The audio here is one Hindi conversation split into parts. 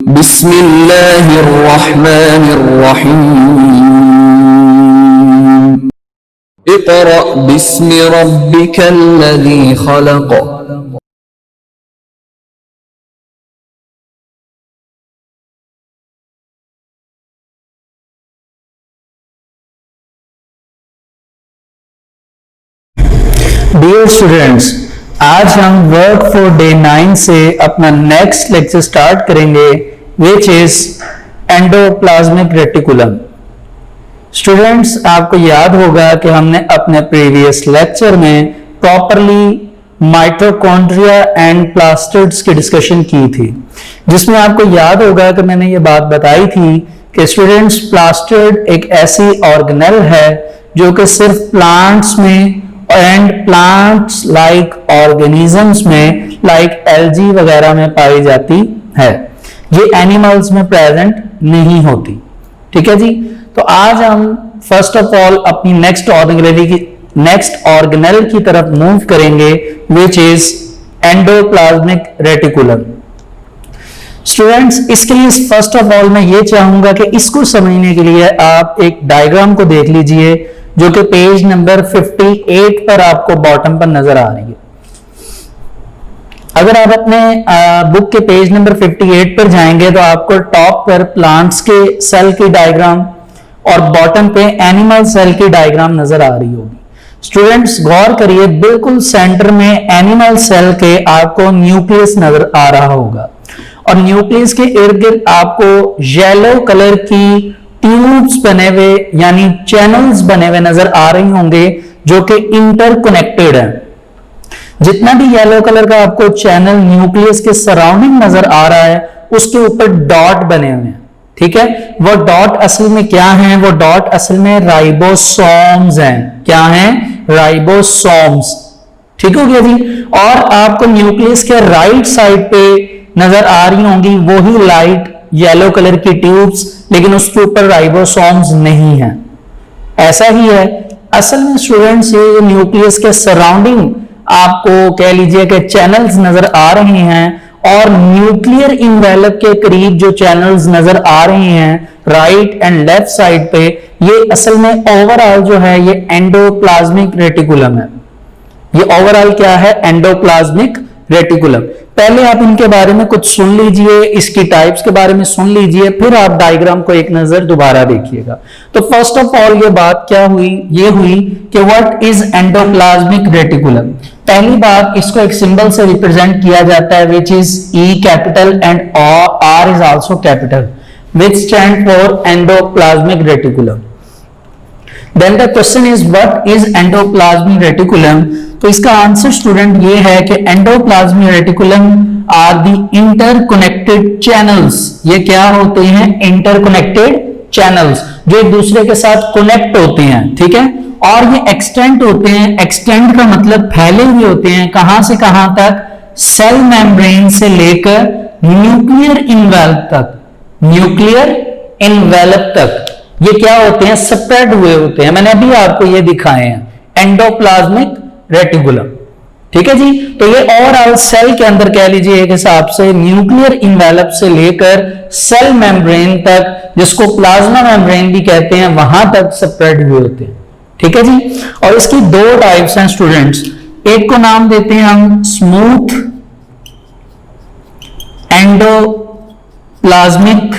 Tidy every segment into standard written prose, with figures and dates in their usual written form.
बिस्मिल्लाहिर्रहमानिर्रहीम। इक़रा बिस्मि रब्बिकल्लज़ी खलक़। डियर स्टूडेंट्स, आज हम वर्क फॉर डे 9 से अपना नेक्स्ट लेक्चर स्टार्ट करेंगे which is endoplasmic reticulum. Students, आपको याद होगा कि हमने अपने प्रीवियस लेक्चर में प्रॉपरली माइटोकॉन्ड्रिया एंड प्लास्टिड्स की डिस्कशन की थी, जिसमें आपको याद होगा कि मैंने ये बात बताई थी कि स्टूडेंट्स, प्लास्टिड एक ऐसी ऑर्गेनेल है जो कि सिर्फ प्लांट्स में एंड प्लांट्स लाइक ऑर्गेनिजम्स में लाइक एल्गी वगैरह में पाई जाती है। ये एनिमल्स में प्रेजेंट नहीं होती। ठीक है जी। तो आज हम फर्स्ट ऑफ ऑल अपनी नेक्स्ट ऑर्गेनेल की तरफ मूव करेंगे which is endoplasmic reticulum. Students, इसके लिए फर्स्ट ऑफ ऑल मैं ये चाहूंगा कि इसको समझने के लिए आप एक डायग्राम को देख लीजिए जो कि पेज नंबर 58 पर आपको बॉटम पर नजर आ रही है। अगर आप अपने बुक के पेज नंबर 58 पर जाएंगे तो आपको टॉप पर प्लांट्स के सेल की डायग्राम और बॉटम पे एनिमल सेल की डायग्राम नजर आ रही होगी। स्टूडेंट्स, गौर करिए, बिल्कुल सेंटर में एनिमल सेल के आपको न्यूक्लियस नजर आ रहा होगा और न्यूक्लियस के इर्द गिर्द आपको येलो कलर की ट्यूब्स बने हुए यानी चैनल्स बने हुए नजर आ रही होंगे जो कि इंटरकनेक्टेड है। जितना भी येलो कलर का आपको चैनल न्यूक्लियस के सराउंडिंग नजर आ रहा है उसके ऊपर डॉट बने हुए हैं। ठीक है, वो डॉट असल में क्या हैं? वो डॉट असल में राइबोसोम्स हैं। क्या हैं? राइबोसोम्स। ठीक हो गया जी। और आपको न्यूक्लियस के राइट साइड पे नजर आ रही होंगी वही लाइट येलो कलर की ट्यूब्स, लेकिन उसके ऊपर राइबोसोम्स नहीं है। ऐसा ही है असल में स्टूडेंट्स, ये न्यूक्लियस के सराउंडिंग आपको कह लीजिए कि चैनल्स नजर आ रहे हैं और न्यूक्लियर इनवेलप के करीब जो चैनल्स नजर आ रहे हैं राइट एंड लेफ्ट साइड पे, ये असल में ओवरऑल जो है ये एंडोप्लाज्मिक रेटिकुलम है। ये ओवरऑल क्या है? Endoplasmic reticulum. पहले आप इनके बारे में कुछ सुन लीजिए, इसकी टाइप्स के बारे में सुन लीजिए, फिर आप डायग्राम को एक नजर दोबारा देखिएगा। तो फर्स्ट ऑफ ऑल ये बात क्या हुई? ये हुई कि व्हाट इज एंडोप्लाज्मिक रेटिकुलम। पहली बात, इसको एक सिंबल से रिप्रेजेंट किया जाता है which is E capital and R is also capital, which stand for endoplasmic reticulum. Then the question is what is endoplasmic reticulum? तो इसका आंसर स्टूडेंट ये है कि endoplasmic reticulum are the interconnected channels. ये क्या होते हैं? इंटरकनेक्टेड चैनल्स जो एक दूसरे के साथ कनेक्ट होते हैं। ठीक है, और ये एक्सटेंड होते हैं। एक्सटेंड का मतलब फैले हुए होते हैं। कहां से कहां तक? सेल मेम्ब्रेन से लेकर न्यूक्लियर इनवेलप तक। न्यूक्लियर इनवेलप तक ये क्या होते हैं? स्प्रेड हुए होते हैं। मैंने अभी आपको ये दिखाए हैं एंडोप्लाज्मिक रेटिकुलम। ठीक है जी। तो ये ओवरऑल सेल के अंदर कह लीजिए एक हिसाब से न्यूक्लियर इनवेलप से लेकर सेल मेम्ब्रेन तक, जिसको प्लाज्मा मेम्ब्रेन भी कहते हैं, वहां तक स्प्रेड हुए होते हैं। ठीक है जी। और इसकी दो टाइप्स हैं स्टूडेंट्स। एक को नाम देते हैं हम स्मूथ एंडोप्लाज्मिक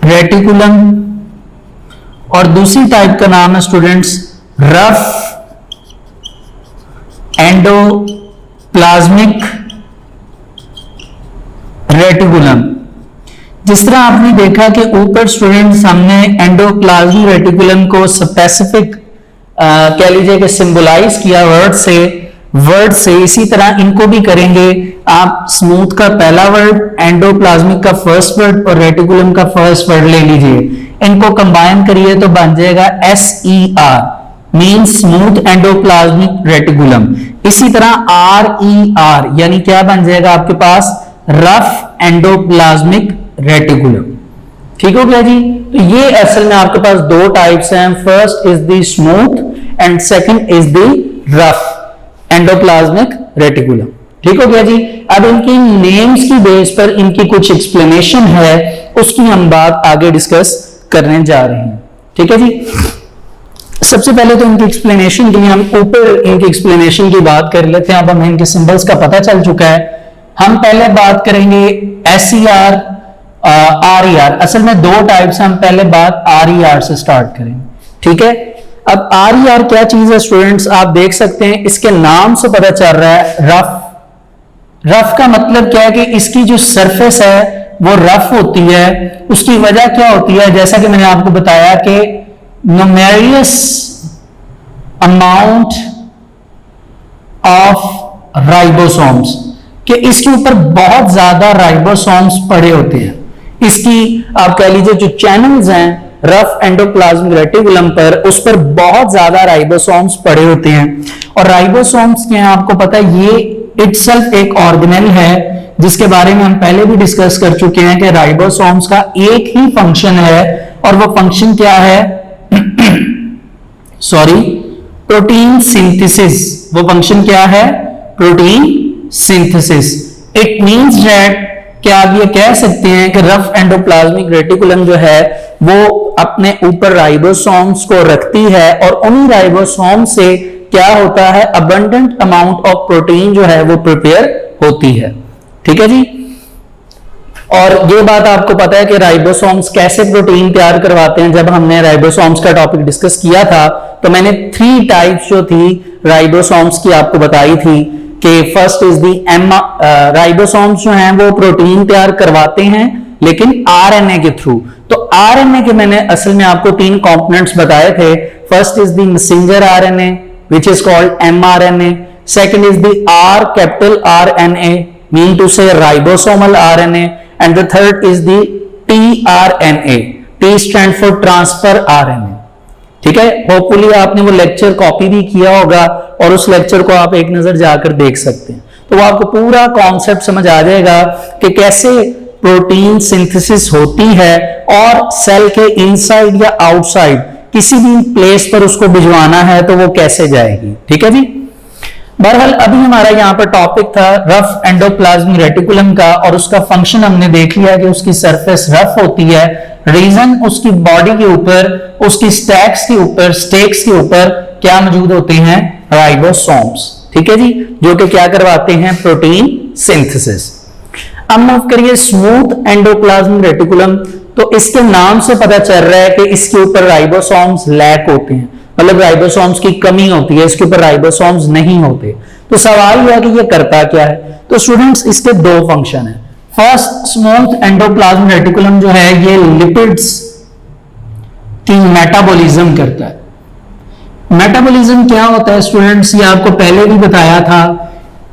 रेटिकुलम और दूसरी टाइप का नाम है स्टूडेंट्स रफ एंडोप्लाज्मिक रेटिकुलम। जिस तरह आपने देखा कि ऊपर स्टूडेंट्स हमने एंडोप्लाज्मिक रेटिकुलम को स्पेसिफिक कह लीजिए कि सिंबलाइज किया वर्ड से, इसी तरह इनको भी करेंगे। आप स्मूथ का पहला वर्ड, एंडोप्लाज्मिक का फर्स्ट वर्ड और रेटिकुलम का फर्स्ट वर्ड ले लीजिए, इनको कंबाइन करिए तो बन जाएगा SER, means smooth endoplasmic reticulum. इसी तरह RER यानी क्या बन जाएगा आपके पास? Rough endoplasmic reticulum. ठीक हो गया जी। तो ये असल में आपके पास दो टाइप्स हैं। First is the smooth and second is the rough endoplasmic reticulum. ठीक हो गया जी। अब इनकी नेम्स की बेस पर इनकी कुछ एक्सप्लेनेशन है, उसकी हम बात आगे डिस्कस करने जा रहे हैं। ठीक है जी। सबसे पहले तो इनकी एक्सप्लेनेशन के लिए हम ऊपर इनकी एक्सप्लेनेशन की बात कर लेते हैं। अब हमें इनके सिंबल्स का पता चल चुका है। हम पहले बात करेंगे SER, RER। असल में दो टाइप्स, हम पहले बात RER से स्टार्ट करेंगे। ठीक है। अब RER क्या चीज है स्टूडेंट्स, आप देख सकते हैं इसके नाम से पता चल रहा है रफ। रफ का मतलब क्या है कि इसकी जो सरफेस है वो रफ होती है। उसकी वजह क्या होती है, जैसा कि मैंने आपको बताया कि न्यूमेरियस अमाउंट ऑफ राइबोसोम्स, कि इसके ऊपर बहुत ज्यादा राइबोसोम्स पड़े होते हैं। इसकी आप कह लीजिए जो चैनल्स हैं रफ एंडोप्लाज्मिक रेटिकुलम पर, उस पर बहुत ज्यादा राइबोसोम्स पड़े होते हैं। और राइबोसोम्स क्या है आपको पता है, ये इटसेल्फ एक ऑर्गेनेल है, जिसके बारे में हम पहले भी डिस्कस कर चुके हैं कि राइबोसोम्स का एक ही फंक्शन है, और वो फंक्शन क्या है सॉरी, प्रोटीन सिंथेसिस। वो फंक्शन क्या है, protein synthesis. It means that कि आप ये कह सकते हैं कि रफ एंडोप्लाज्मिक रेटिकुलम जो है वो अपने ऊपर राइबोसोम्स को रखती है, और उन्हीं राइबोसोम से क्या होता है, अबंडेंट अमाउंट ऑफ प्रोटीन जो है वो प्रिपेयर होती है। ठीक है जी। और ये बात आपको पता है कि राइबोसोम्स कैसे प्रोटीन तैयार करवाते हैं। जब हमने राइबोसोम्स का टॉपिक डिस्कस किया था तो मैंने 3 टाइप्स जो थी राइबोसोम्स की आपको बताई थी कि फर्स्ट इज दी राइबोसोम्स जो हैं वो प्रोटीन तैयार करवाते हैं लेकिन आरएनए के थ्रू। तो आरएनए के मैंने असल में आपको 3 कंपोनेंट्स बताए थे। First is the messenger RNA which is called mRNA. Second is the capital RNA, mean to say ribosomal RNA, and the third is the tRNA. T stand for transfer RNA. ठीक है। होपफुली आपने वो लेक्चर कॉपी भी किया होगा और उस लेक्चर को आप एक नजर जाकर देख सकते हैं, तो वो आपको पूरा कॉन्सेप्ट समझ आ जाएगा कि कैसे प्रोटीन सिंथेसिस होती है और सेल के इनसाइड या आउटसाइड किसी भी प्लेस पर उसको भिजवाना है तो वो कैसे जाएगी। ठीक है जी। बहरहाल अभी हमारा यहाँ पर टॉपिक था रफ एंडोप्लाज्मिक रेटिकुलम का, और उसका फंक्शन हमने देख लिया कि उसकी सरफेस रफ होती है। रीजन उसकी बॉडी के ऊपर, उसकी स्टेक्स के ऊपर क्या मौजूद होते हैं, राइबोसोम्स। ठीक है जी, जो कि क्या करवाते हैं, प्रोटीन सिंथेसिस। अब मूव करिए स्मूथ एंडोप्लाज्मिक रेटिकुलम। तो इसके नाम से पता चल रहा है कि इसके ऊपर राइबोसोम्स लैक होते हैं, मतलब राइबोसोम्स की कमी होती है, इसके ऊपर राइबोसोम्स नहीं होते। तो सवाल यह है कि ये करता क्या है। तो स्टूडेंट्स इसके 2 फंक्शन है। फर्स्ट, स्मूथ एंडोप्लाज्मिक रेटिकुलम जो है ये लिपिड्स की मेटाबॉलिज्म करता है। मेटाबॉलिज्म क्या होता है स्टूडेंट्स, ये आपको पहले भी बताया था।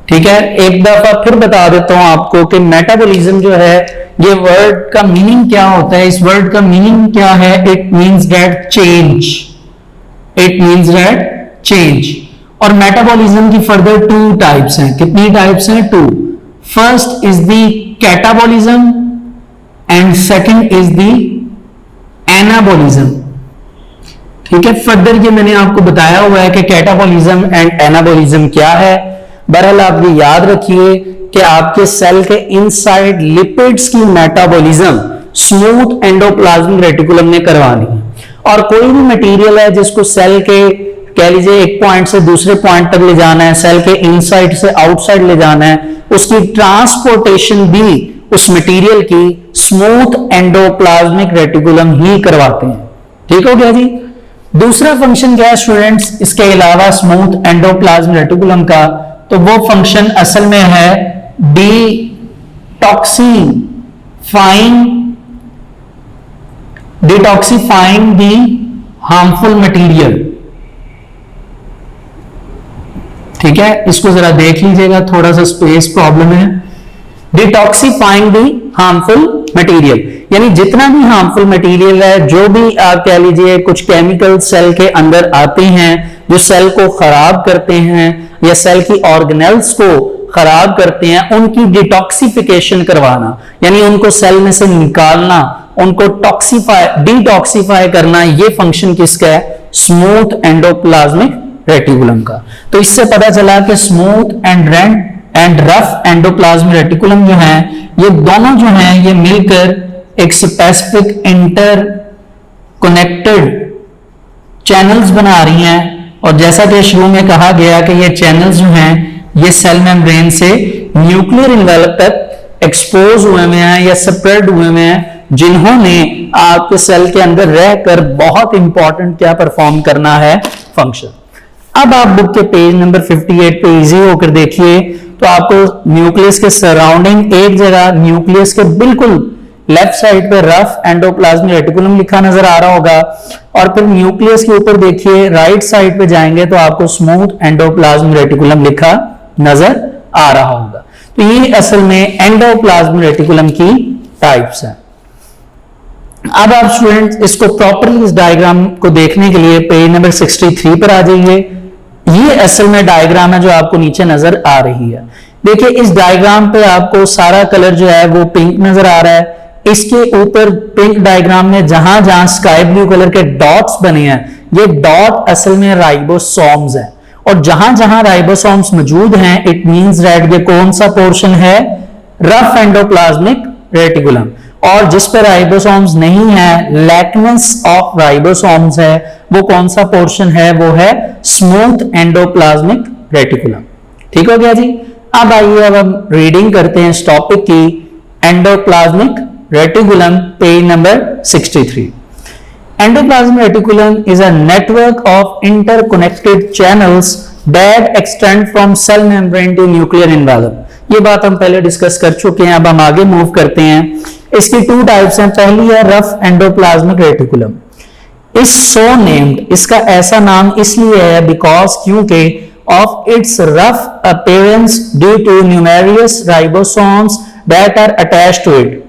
ठीक है, एक दफा फिर बता देता हूं आपको कि मेटाबॉलिज्म जो है ये वर्ड का मीनिंग क्या होता है। इस वर्ड का मीनिंग क्या है, it means that change. It means that change. और मेटाबॉलिज्म की फर्दर 2 टाइप्स हैं। कितनी टाइप्स हैं, 2। First is the catabolism and second is the anabolism. ठीक है, फर्दर ये मैंने आपको बताया हुआ है कि कैटाबॉलिज्म एंड एनाबॉलिज्म क्या है। बहरहाल आप ये याद रखिए कि आपके सेल के इनसाइड लिपिड्स की मेटाबॉलिज्म स्मूथ एंडोप्लाज्मिक रेटिकुलम ने करवानी है। और कोई भी मटेरियल है जिसको सेल के कह लीजिए एक पॉइंट से दूसरे पॉइंट तक ले जाना है, सेल के इनसाइड से आउटसाइड ले जाना है, उसकी ट्रांसपोर्टेशन भी उस मटेरियल की स्मूथ एंडोप्लाज्मिक रेटिकुलम ही करवाते हैं। ठीक हो गया जी। दूसरा फंक्शन क्या है स्टूडेंट्स इसके अलावा स्मूथ एंडोप्लाज्मिक रेटिकुलम का, तो वो फंक्शन असल में है डिटॉक्सिफाइंग दी हार्मफुल मटेरियल। ठीक है, इसको जरा देख लीजिएगा, थोड़ा सा स्पेस प्रॉब्लम है। डिटॉक्सिफाइंग दी हार्मफुल मटेरियल, यानी जितना भी हार्मफुल मटेरियल है, जो भी आप कह लीजिए कुछ केमिकल सेल के अंदर आते हैं जो सेल को खराब करते हैं या सेल की ऑर्गेनेल्स को खराब करते हैं, उनकी डिटॉक्सिफिकेशन करवाना, यानी उनको सेल में से निकालना, उनको डिटॉक्सिफाई करना, ये फंक्शन किसका है, स्मूथ एंडोप्लाज्मिक रेटिकुलम का। तो इससे पता चला कि smooth and rough endoplasmic reticulum जो है, ये दोनों जो हैं ये मिलकर एक स्पेसिफिक इंटर कनेक्टेड चैनल्स बना रही हैं। और जैसा कि शुरू में कहा गया कि ये चैनल्स जो हैं ये सेल मेम्ब्रेन से न्यूक्लियर इन्वेलप तक एक्सपोज हुए हैं या स्प्रेड हुए हैं, जिन्होंने आपके सेल के अंदर रहकर बहुत इंपॉर्टेंट क्या परफॉर्म करना है, फंक्शन। अब आप बुक के पेज नंबर 58 पे इजी होकर देखिए तो आपको न्यूक्लियस के सराउंडिंग एक जगह न्यूक्लियस के बिल्कुल लेफ्ट साइड पे रफ एंडोप्लाज्मिक रेटिकुलम लिखा नजर आ रहा होगा, और फिर न्यूक्लियस के ऊपर देखिए राइट साइड पे जाएंगे तो आपको स्मूथ एंडोप्लाज्मिक रेटिकुलम लिखा नजर आ रहा होगा। तो ये असल में एंडोप्लाज्मिक रेटिकुलम की टाइप्स हैं। अब आप स्टूडेंट्स इसको प्रॉपर्ली इस डायग्राम को देखने के लिए पेज नंबर 63 पर आ जाइए। ये असल में डायग्राम है जो आपको नीचे नजर आ रही है। देखिए इस डायग्राम पे आपको सारा कलर जो है वो पिंक नजर आ रहा है। इसके ऊपर पिंक डायग्राम में जहां जहां स्काई ब्लू कलर के डॉट्स बने हैं, ये डॉट असल में राइबोसोम्स हैं, और जहां जहां राइबोसोम्स मौजूद हैं इट मींस दैट ये कौन सा पोर्शन है, रफ एंडोप्लाज्मिक रेटिकुलम। और जिस पर राइबोसोम्स नहीं है, लैकनेस ऑफ राइबोसोम्स है, वो कौन सा पोर्शन है, वो है स्मूथ एंडोप्लाज्मिक रेटिकुलम। ठीक हो गया जी। अब आइए अब हम रीडिंग करते हैं इस टॉपिक की, endoplasmic reticulum, page number 63। Endoplasmic reticulum is a network of interconnected channels that extend from cell membrane to nuclear envelope। ये बात हम पहले डिस्कस कर चुके हैं, अब हम आगे मूव करते हैं। इसकी टू टाइप्स हैं। पहली है रफ एंडोप्लाज्मिक रेटिकुलम। इस सो नेम्ड, इसका ऐसा नाम इसलिए है बिकॉज क्योंकि of its rough appearance due to numerous ribosomes that are attached to it.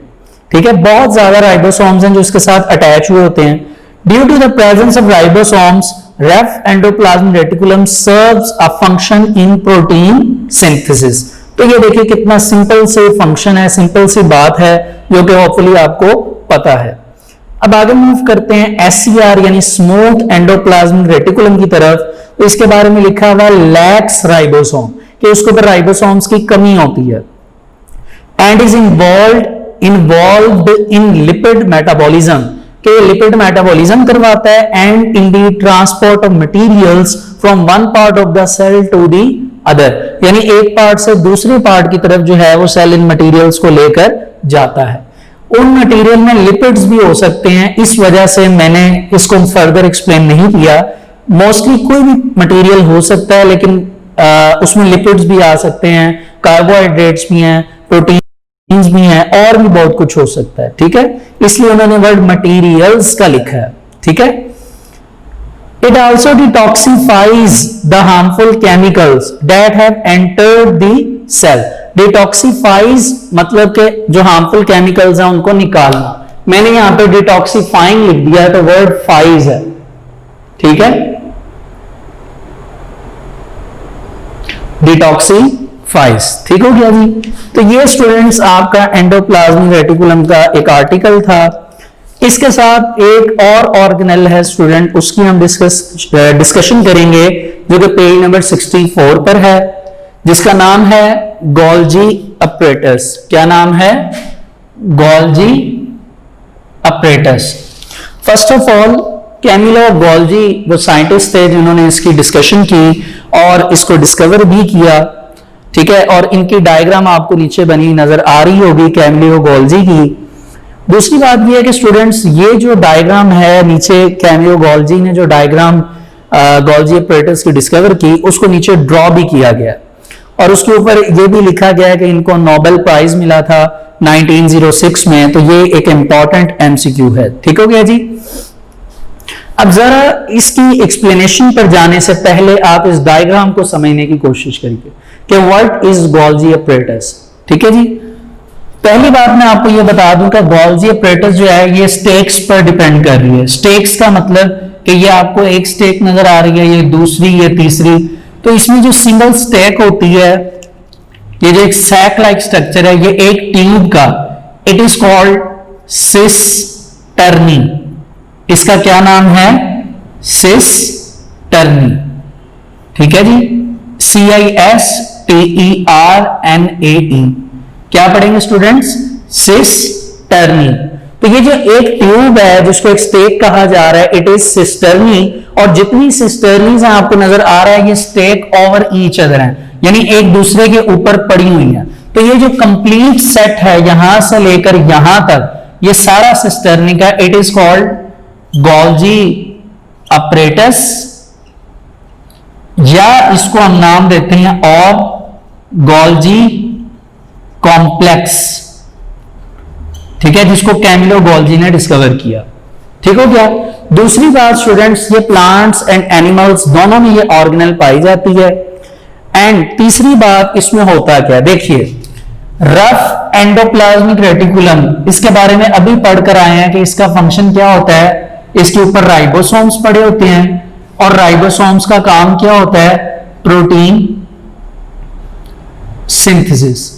ठीक है, बहुत ज्यादा राइबोसोम्स हैं जो इसके साथ अटैच हुए होते हैं। Due to the presence of ribosomes, rough endoplasmic reticulum serves a function in protein synthesis. तो ये देखिए कितना सिंपल से फंक्शन है, सिंपल सी बात है जो कि होपफुली आपको पता है। अब आगे मूव करते हैं एससीआर यानी स्मूथ एंडोप्लाज्मिक रेटिकुलम की तरफ। तो इसके बारे में लिखा हुआ लैक्स राइबोसोम, कि उसके ऊपर राइबोसोम्स की कमी होती है। And is involved in lipid metabolism, के लिपिड मेटाबॉलिज्म करवाता है, and in the transport of materials from one part of the cell to the other, यानी एक पार्ट से दूसरे पार्ट की तरफ जो है वो सेल इन मटेरियल्स को लेकर जाता है। उन मटेरियल में लिपिड्स भी हो सकते हैं, इस वजह से मैंने इसको फर्दर एक्सप्लेन नहीं किया। मोस्टली कोई भी मटेरियल हो सकता है, लेकिन उसमें लिपिड्स भी आ सकते हैं, कार्बोहाइड्रेट्स भी हैं, प्रोटीन्स भी हैं, और भी बहुत कुछ हो सकता है। ठीक है, इसलिए उन्होंने वर्ड मटेरियल्स का लिखा है। ठीक है, it also detoxifies the harmful chemicals that have entered the cell। detoxifies मतलब के जो harmful chemicals हैं उनको निकालना। मैंने यहां पे detoxifying लिख दिया है तो वर्ड फाइज है। ठीक है, डिटॉक्सीफाइज। ठीक हो गया जी। तो ये स्टूडेंट्स आपका एंडोप्लाज्मिक रेटिकुलम का एक आर्टिकल था। इसके साथ एक और ऑर्गेनेल है स्टूडेंट, उसकी हम डिस्कशन करेंगे जो कि पेज नंबर 64 पर है, जिसका नाम है गोल्जी अपरेटस। क्या नाम है? Golgi apparatus. First of all Camillo Golgi वो साइंटिस्ट थे जिन्होंने इसकी डिस्कशन की और इसको डिस्कवर भी किया। ठीक है, और इनकी डायग्राम आपको नीचे बनी नजर आ रही होगी कैमिलो गोल्जी की। दूसरी बात यह है कि स्टूडेंट्स ये जो डायग्राम है नीचे, कैमिलो गोल्जी ने जो डायग्राम गोल्जी अपरेटस की डिस्कवर की उसको नीचे ड्रॉ भी किया गया, और उसके ऊपर ये भी लिखा गया कि इनको नोबेल प्राइज मिला था 1906 में। तो ये एक इंपॉर्टेंट एमसीक्यू है। ठीक हो गया जी। अब जरा इसकी एक्सप्लेनेशन पर जाने से पहले आप इस डायग्राम को समझने की कोशिश करिए कि व्हाट इज गोल्जी अपरेटस। ठीक है जी। पहली बात मैं आपको यह बता दूं कि गोल्जी अपरेटस जो है ये स्टेक्स पर डिपेंड कर रही है। स्टेक्स का मतलब कि ये आपको एक स्टेक नजर आ रही है, ये दूसरी, ये तीसरी। तो इसमें जो सिंगल स्टेक होती है, ये जो एक सैक लाइक स्ट्रक्चर है, ये एक ट्यूब का, इट इज कॉल्ड सिस्टर्नी। इसका क्या नाम है? सिस्टर्नी। ठीक है जी, CISTERNY। TERNAE, क्या पढ़ेंगे स्टूडेंट्स? सिस्टर्नी। तो ये जो एक ट्यूब है जिसको एक स्टेक कहा जा रहा है, इट इज सिस्टर्नी, और जितनी सिस्टर्नीज आपको नजर आ रहा है ये स्टेक ओवर ईच अदर है, यानी एक दूसरे के ऊपर पड़ी हुई है। तो ये जो कंप्लीट सेट है यहां से लेकर यहां तक, ये सारा सिस्टर्नी का, it is called Golgi apparatus, या इसको हम नाम देते हैं और गोल्जी कॉम्प्लेक्स, ठीक है, जिसको कैमिलो गोल्जी ने डिस्कवर किया। ठीक हो गया। दूसरी बात स्टूडेंट्स, ये प्लांट्स एंड एनिमल्स दोनों में ये ऑर्गेनल पाई जाती है। एंड तीसरी बात इसमें होता क्या, देखिए रफ एंडोप्लाज्मिक रेटिकुलम, इसके बारे में अभी पढ़कर आए हैं कि इसका फंक्शन क्या होता है। इसके ऊपर राइबोसोम्स पड़े होते हैं और राइबोसोम्स का काम क्या होता है? Protein synthesis.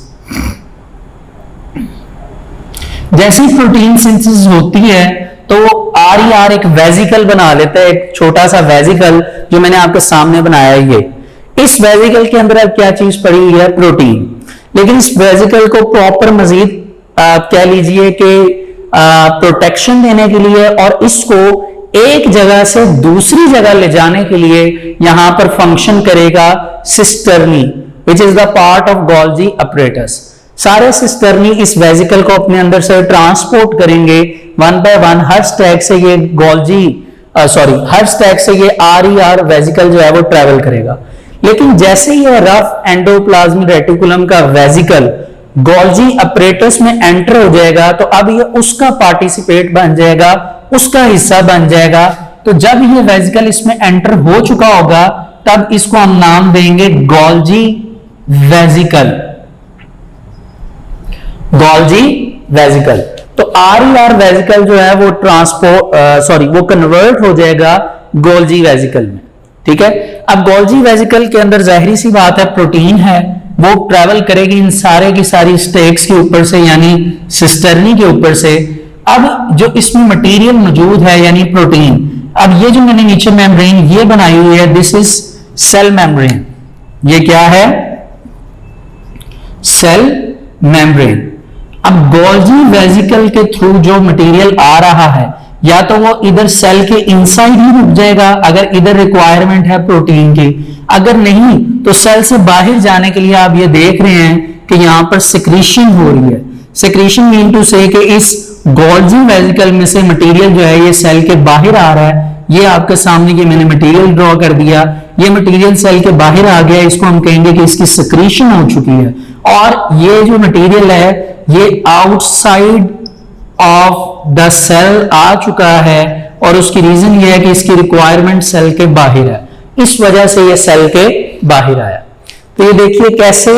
जैसी प्रोटीन सिंथेसिस होती है तो RER एक वेजिकल बना लेता है, एक छोटा सा वेजिकल जो मैंने आपके सामने बनाया है। ये इस वेजिकल के अंदर अब क्या चीज पड़ी हुई है? प्रोटीन। लेकिन इस वेजिकल को प्रॉपर मजीद कह लीजिए कि प्रोटेक्शन देने के लिए और इसको एक जगह से दूसरी जगह ले जाने के लिए यहां पर फंक्शन करेगा cisternae, which is the part of Golgi apparatus. सारे सिस्टर्नी इस वेजिकल को अपने अंदर से ट्रांसपोर्ट करेंगे one by one. Her stack से ये हर स्टैक से ये RER वेजिकल जो है वो ट्रेवल करेगा। लेकिन जैसे ये रफ एंडोप्लाज्मिक रेटिकुलम का वेजिकल गोल्जी अपरेटस में एंटर हो जाएगा तो अब ये उसका पार्टिसिपेट बन जाएगा, उसका हिस्सा बन जाएगा। तो जब ये वेजिकल इसमें एंटर हो चुका होगा तब इसको हम नाम देंगे गोल्जी वेजिकल। Golgi vesicle. तो RER वेजिकल जो है वो वो कन्वर्ट हो जाएगा गोल्जी वेजिकल में। ठीक है। अब गोल्जी वेजिकल के अंदर जाहिर सी बात है प्रोटीन है, वो ट्रेवल करेगी इन सारे की सारी स्टेक्स के ऊपर से, यानी सिस्टर्नी के ऊपर से। अब जो इसमें मटेरियल मौजूद है यानी प्रोटीन, अब ये जो मैंने नीचे मेम्ब्रेन ये बनाई हुई है, दिस इज सेल मेम्ब्रेन। ये क्या है? Cell membrane. अब गोल्जी वेजिकल के थ्रू जो मटेरियल आ रहा है या तो वो इधर सेल के इनसाइड ही रुक जाएगा अगर इधर रिक्वायरमेंट है प्रोटीन की, अगर नहीं तो सेल से बाहर जाने के लिए आप ये देख रहे हैं कि यहां पर सिक्रीशन हो रही है। सिक्रीशन मीन टू से कि इस गोल्जी वेजिकल में से मटेरियल जो है ये सेल के बाहर आ रहा है। ये आपके सामने ये मैंने मटेरियल ड्रॉ कर दिया, ये मटेरियल सेल के बाहर आ गया, इसको हम कहेंगे कि इसकी सिक्रीशन हो चुकी है। और ये जो मटेरियल है ये आउटसाइड ऑफ द सेल आ चुका है और उसकी रीजन ये है कि इसकी रिक्वायरमेंट सेल के बाहर है, इस वजह से ये सेल के बाहर आया। तो ये देखिए कैसे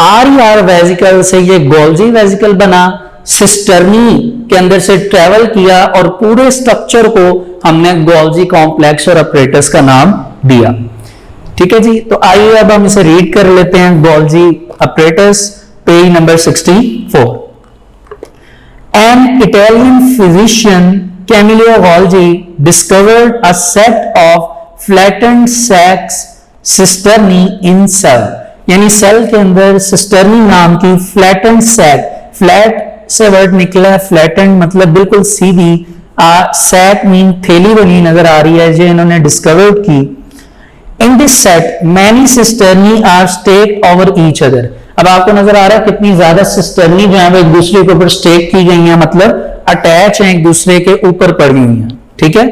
RER वेजिकल से ये गोल्जी वेजिकल बना, सिस्टर्नी के अंदर से ट्रेवल किया और पूरे स्ट्रक्चर को हमने गोल्जी कॉम्प्लेक्स और अपरेटस का नाम दिया। ठीक है जी। तो आइए अब हम इसे रीड कर लेते हैं। Golgi apparatus, page number 64। An Italian physician Camillo Golgi discovered a set of flattened sacs cisternae in cell, यानी सेल के अंदर सिस्टर्नी नाम की फ्लैटेंड सैक, फ्लैट से वर्ड निकला है, फ्लैटेंड मतलब बिल्कुल सीधी, सैक मीन थैली बनी नजर आ रही है जो इन्होंने डिस्कवर की। In this set many cisternae are stacked over each other. अब आपको नजर आ रहा है कितनी ज्यादा सिस्टर्नी जो है वो एक दूसरे के ऊपर स्टेक की गई है, मतलब अटैच है, एक दूसरे के ऊपर पड़ी हुई है। ठीक है।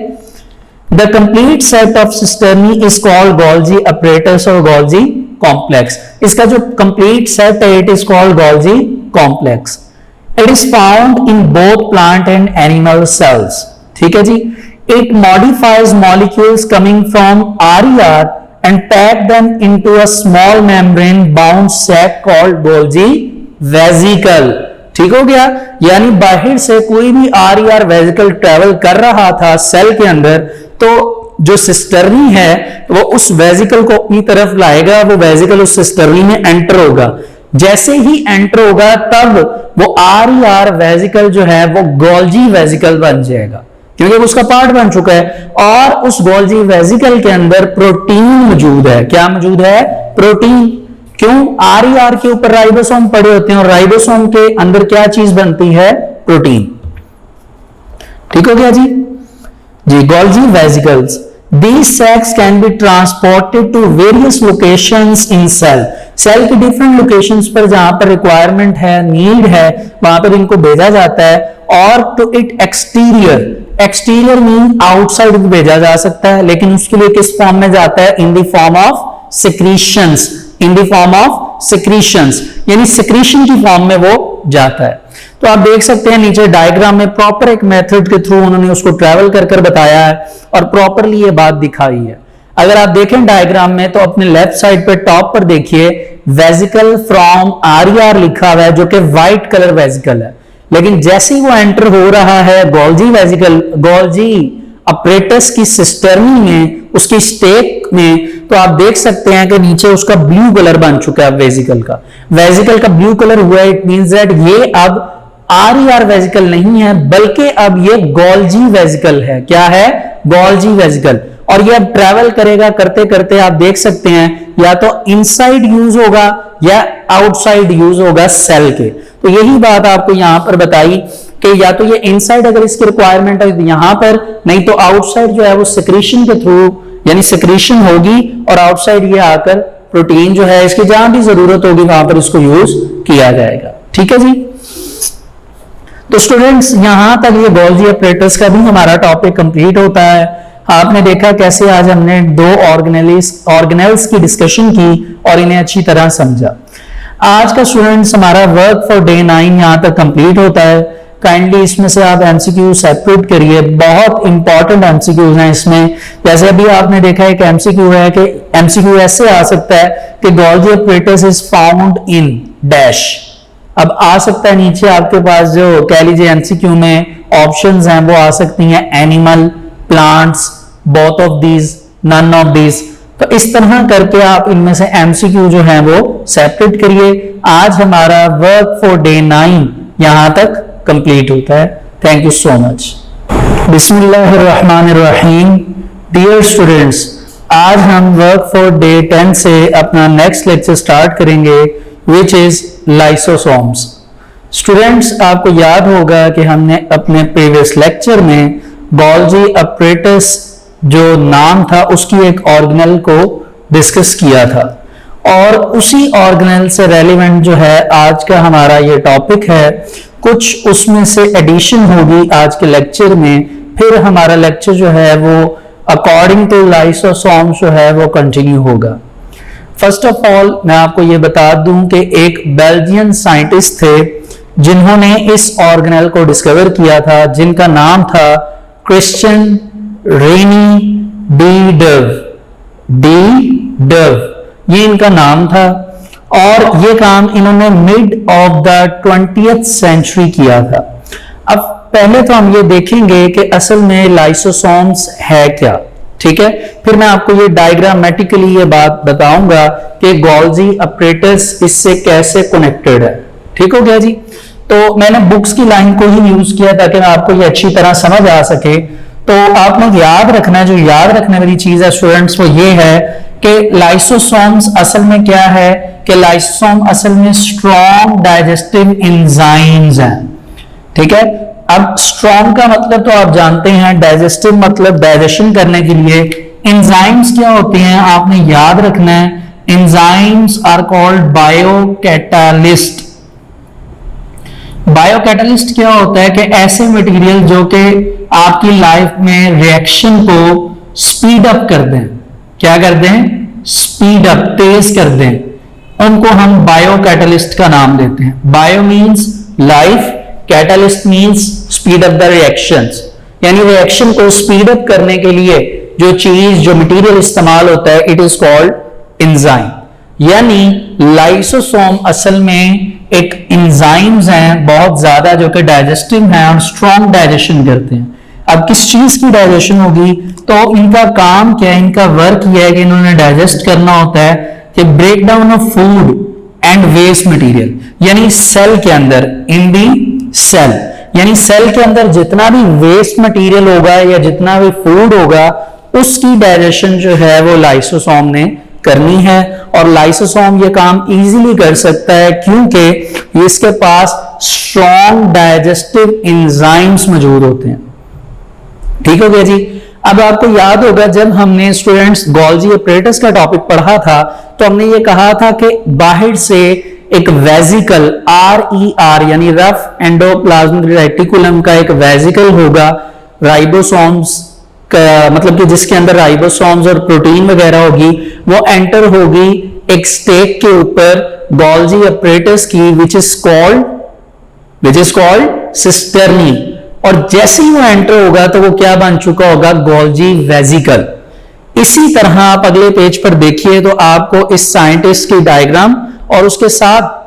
The complete set of cisternae is called Golgi apparatus और गोल्जी कॉम्प्लेक्स। इसका जो कंप्लीट सेट है it is called Golgi complex. It is found in both plant and animal cells. ठीक है जी। It modifies molecules coming from RER and pack them into a small membrane bound sac called Golgi vesicle। ठीक हो गया। यानी बाहर से कोई भी RER वेजिकल ट्रेवल कर रहा था सेल के अंदर, तो जो सिस्टर्नी है वो उस वेजिकल को अपनी तरफ लाएगा, वो वेजिकल उस सिस्टर्नी में एंटर होगा। जैसे ही एंटर होगा तब वो RER वेजिकल जो है वो गोल्जी वेजिकल बन जाएगा क्योंकि उसका पार्ट बन चुका है। और उस गोल्जी वेजिकल के अंदर प्रोटीन मौजूद है। क्या मौजूद है? प्रोटीन। क्यों? RER के ऊपर राइबोसोम पड़े होते हैं और राइबोसोम के अंदर क्या चीज बनती है? प्रोटीन। ठीक हो गया जी? Golgi vesicles. These sacs can be transported to various locations in cell. Cell की डिफरेंट लोकेशंस पर जहां पर रिक्वायरमेंट है, नीड है, वहां पर इनको भेजा जाता है। और to it exterior mean outside भी भेजा जा सकता है, लेकिन उसके लिए किस फॉर्म में जाता है? In the form of secretions. In the form of secretions, यानी सिक्रीशन की फॉर्म में वो जाता है। तो आप देख सकते हैं नीचे डायग्राम में प्रॉपर एक मेथड के थ्रू उन्होंने उसको ट्रेवल कर कर बताया है और प्रॉपरली ये बात दिखाई है। अगर आप देखें डायग्राम में तो अपने लेफ्ट साइड पे टॉप पर देखिए वेजिकल फ्रॉम RER लिखा हुआ है, जो कि व्हाइट कलर वेजिकल है। लेकिन जैसे ही वो एंटर हो रहा है गोल्जी वेजिकल, गोल्जी अपरेटस की सिस्टर्नी में, उसकी स्टेक में, तो आप देख सकते हैं कि नीचे उसका ब्लू कलर बन चुका है वेजिकल का ब्लू कलर हुआ है। इट मींस दैट ये अब RER वेजिकल नहीं है, बल्कि अब ये गोल्जी वेजिकल है। क्या है? Golgi vesicle. और ये अब ट्रैवल करेगा, करते करते आप देख सकते हैं या तो इनसाइड यूज होगा या आउटसाइड यूज होगा सेल के। तो यही बात आपको यहां पर बताई कि या तो ये इनसाइड अगर इसकी रिक्वायरमेंट है यहां पर, नहीं तो आउटसाइड जो है वो सिक्रीशन के थ्रू, यानी सिक्रीशन होगी और आउटसाइड ये आकर प्रोटीन जो है इसकी जहां भी जरूरत होगी वहां पर इसको यूज किया जाएगा। ठीक है जी? तो स्टूडेंट्स यहां तक ये गोल्जी अपरेटस का भी हमारा टॉपिक कंप्लीट होता है। आपने देखा कैसे आज हमने दो ऑर्गेनेल्स की डिस्कशन की और इन्हें अच्छी तरह समझा। आज का स्टूडेंट्स हमारा वर्क फॉर डे 9 यहां तक कंप्लीट होता है। काइंडली इसमें से आप एमसीक्यू सेपरेट करिए, बहुत इंपॉर्टेंट एमसीक्यूज हैं इसमें। जैसे अभी आपने देखा एक एमसीक्यू है कि एमसीक्यू ऐसे आ सकता है कि Golgi apparatus is found in dash. अब आ सकता है नीचे आपके पास जो कह लीजिए एमसीक्यू में ऑप्शंस हैं वो आ सकती हैं animal, plants, both of these, none of these. तो इस तरह करके आप इनमें से एमसीक्यू जो है वो सेपरेट करिए। आज हमारा वर्क फॉर डे 9 यहां तक कंप्लीट होता है। Thank you so much. बिस्मिल्लाहिर्रहमानिर्रहीम। डियर स्टूडेंट्स, आज हम वर्क फॉर डे 10 से अपना नेक्स्ट लेक्चर स्टार्ट करेंगे विच इज लाइसोसोम्स। स्टूडेंट्स, आपको याद होगा कि हमने अपने प्रीवियस लेक्चर में गोल्जी अपरेटस जो नाम था उसकी एक ऑर्गेनेल को डिस्कस किया था और उसी ऑर्गेनेल से रेलिवेंट जो है आज का हमारा ये टॉपिक है। कुछ उसमें से एडिशन होगी आज के लेक्चर में, फिर हमारा लेक्चर जो है वो अकॉर्डिंग टू लाइसोसोम्स जो है वो कंटिन्यू होगा। फर्स्ट ऑफ ऑल मैं आपको ये बता दूं कि एक बेल्जियन साइंटिस्ट थे जिन्होंने इस ऑर्गेनेल को डिस्कवर किया था, जिनका नाम था क्रिश्चियन रेनी डी डव। ये इनका नाम था और ये काम इन्होंने mid of the 20th century किया था। अब पहले तो हम ये देखेंगे कि असल में लाइसोसोम्स है क्या, ठीक है। फिर मैं आपको ये डायग्रामेटिकली ये बात बताऊंगा कि गोल्जी अपरेटस इससे कैसे कनेक्टेड है। ठीक हो गया जी। तो मैंने बुक्स की लाइन को ही यूज किया ताकि आपको ये अच्छी तरह समझ आ सके। तो आप लोग याद रखना, जो याद रखने वाली चीज है स्टूडेंट्स वो ये है कि लाइसोसोम्स असल में क्या है कि लाइसोसोम असल में स्ट्रॉन्ग डाइजेस्टिव एंजाइम्स हैं। ठीक है। अब स्ट्रॉन्ग का मतलब तो आप जानते हैं, डाइजेस्टिव मतलब डाइजेशन करने के लिए। एंजाइम्स क्या होते हैं आपने याद रखना है, एंजाइम्स आर कॉल्ड बायोकैटालिस्ट। बायोकैटालिस्ट क्या होता है कि ऐसे मटेरियल जो कि आपकी लाइफ में रिएक्शन को स्पीड अप कर दें। क्या कर दें? स्पीड अप, तेज कर दें, उनको हम बायोकैटालिस्ट का नाम देते हैं। Bio means life, catalyst means speed up the reactions, यानी रिएक्शन को स्पीड अप करने के लिए जो चीज जो मटेरियल इस्तेमाल होता है इट इज कॉल्ड एंजाइम। यानी लाइसोसोम असल में एक एंजाइम्स हैं बहुत ज्यादा जो कि डाइजेस्टिव हैं और स्ट्रॉन्ग डाइजेशन करते हैं। अब किस चीज की डाइजेशन होगी तो इनका काम क्या है, इनका वर्क यह है कि इन्होंने डाइजेस्ट करना होता है कि break down of food and waste material, यानी सेल के अंदर, इन दी सेल, यानी सेल के अंदर जितना भी वेस्ट मटेरियल होगा या जितना भी फूड होगा उसकी डाइजेशन जो है वो लाइसोसोम ने करनी है, और लाइसोसोम ये काम इजीली कर सकता है क्योंकि इसके पास स्ट्रॉन्ग डाइजेस्टिव एंजाइम्स मौजूद होते हैं। ठीक हो गया जी। अब आपको याद होगा जब हमने स्टूडेंट्स गोल्जी अपरेटस का टॉपिक पढ़ा था तो हमने ये कहा था कि बाहर से एक वेजिकल RER यानी रफ एंडोप्लाज्मिक रेटिकुलम का एक वेजिकल होगा राइबोसोम्स का, मतलब कि जिसके अंदर राइबोसोम्स और प्रोटीन वगैरह होगी, वो एंटर होगी एक स्टेक के ऊपर गोल्जी अपरेटस की विच इज कॉल्ड सिस्टर्नी, और जैसे ही वो एंटर होगा तो वो क्या बन चुका होगा, गोल्जी वेजिकल। इसी तरह आप अगले पेज पर देखिए तो आपको इस साइंटिस्ट की डायग्राम और उसके साथ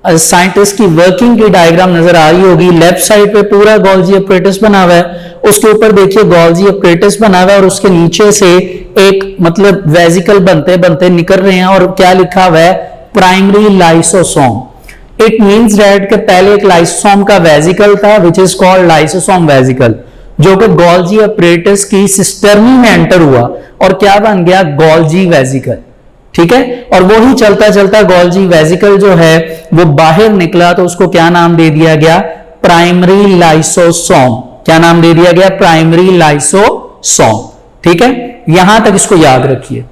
साइंटिस्ट की वर्किंग की डायग्राम नजर आ रही होगी। लेफ्ट साइड पे पूरा गोल्जी अपरेटस बना हुआ है, उसके ऊपर देखिए गोल्जी अपरेटस बना हुआ है और उसके नीचे से एक मतलब वेजिकल बनते बनते निकल रहे हैं, और क्या लिखा हुआ है, primary lysosome. It means that कि पहले एक लाइसोसोम का वेजिकल था which is called lysosome vesicle, जो कि गोल्जी अपरेटस की सिस्टर्नी में एंटर हुआ और क्या बन गया, गोल्जी वेजिकल। ठीक है, और वो ही चलता चलता गोल्जी वेजिकल जो है वो बाहर निकला तो उसको क्या नाम दे दिया गया, प्राइमरी लाइसोसोम। क्या नाम दे दिया गया, प्राइमरी लाइसोसोम। ठीक है, यहां तक इसको याद रखिए।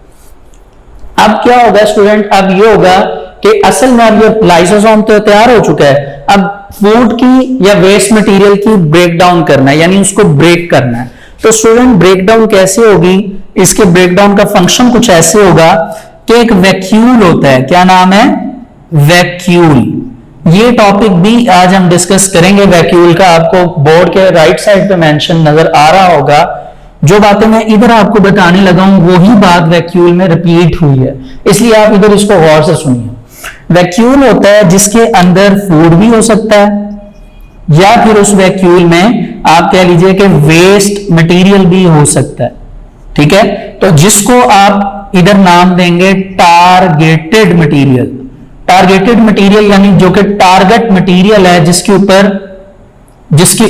अब क्या होगा स्टूडेंट, अब ये होगा कि असल में अब ये लाइसोसोम तो तैयार हो चुका है, अब फूड की या वेस्ट मटेरियल की ब्रेक डाउन करना है, यानी उसको ब्रेक करना है। तो स्टूडेंट ब्रेक डाउन कैसे होगी, इसके ब्रेक डाउन का फंक्शन कुछ ऐसे होगा कि एक वैक्यूल होता है, क्या नाम है, वैक्यूल। ये टॉपिक भी आज हम डिस्कस करेंगे वैक्यूल का, आपको बोर्ड के राइट साइड पे मेंशन नजर आ रहा होगा। जो बातें मैं इधर आपको बताने लगा हूं वही बात वैक्यूल में रिपीट हुई है, इसलिए आप इधर इसको गौर से सुनिए। वैक्यूल होता है जिसके अंदर फूड भी हो सकता है, या फिर उस वैक्यूल में आप कह लीजिए कि वेस्ट मटेरियल भी हो सकता है। ठीक है, तो जिसको आप इधर नाम देंगे टारगेटेड मटेरियल। टारगेटेड मटेरियल यानी जो कि टारगेट मटेरियल है जिसके